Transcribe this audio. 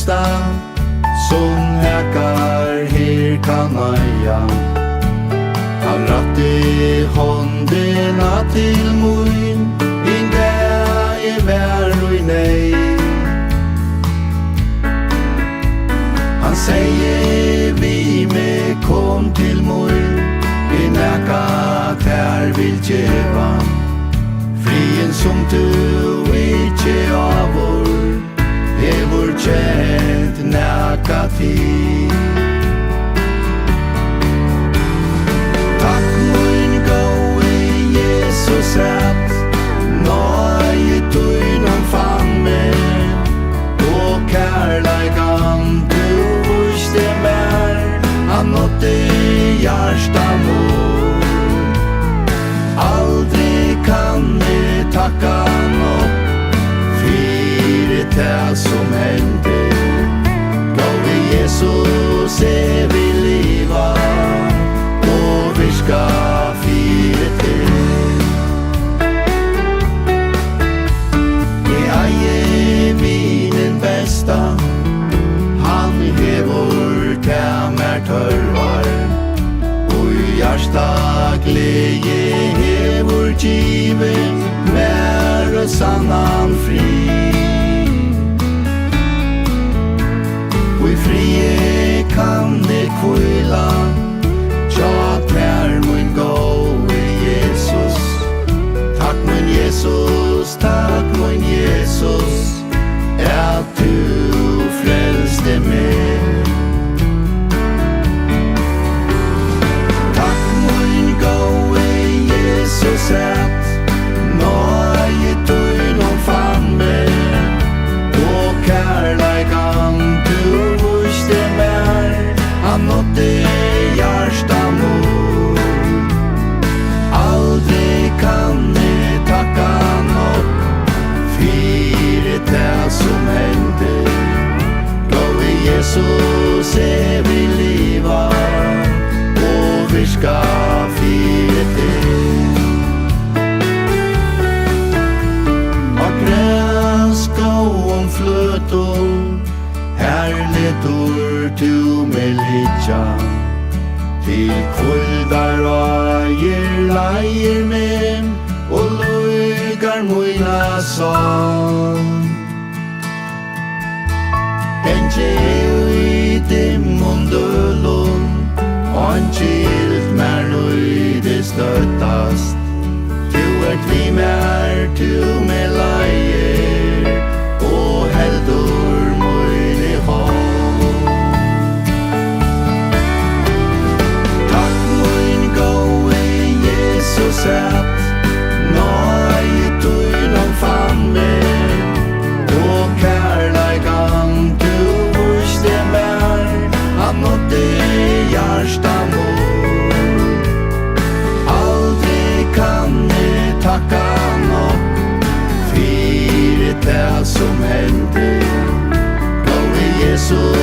bästa som näkar her kan eia. Han ratti håndena til mun, inga vær og nei. Han sier vi med kom til mun, næka tær vil djeva. Frien som du ikke avur, hevur kjent næka tid. Takk mun gói Jesus at nøye tøynum fann meg, og kærleikan du viste mer, han nådde hjärsta mor. Aldrig kan jeg takka nok fyrir det som hände. Gåve Jesus vi liva og virka fyrir det. Jeg eier minen besta, han hevur det mer tørvar. Hjärsta glädje hevur givet mer og sannan fri. Og i frie kan det kvila, tja tær mun gåi Jesus. Takk mun Jesus, takk mun Jesus, at du frelste meg. Jesus at nøye tøynum fann meg, og kærleikan du viste mer, han nådde hjärsta mor. Aldrig kan jeg takka nok fyrir det som hände. Gåve Jesus vi liva og virka fyrir det. Fløtum, herlitur tu med litja, til kuldar eier leier med, og lugar muina sånn. Henge i dimmon dølun, og kilt mer nøyde støttast. Tu vi mer, tu med leier, og heldur møyne hånd. Takk møyn gåi Jesus at nøye tøynum fann meg, og kærleikan du viste mer, han nådde hjärsta mor. Aldrig kan jeg takka nok det som hände. Gåve Jesus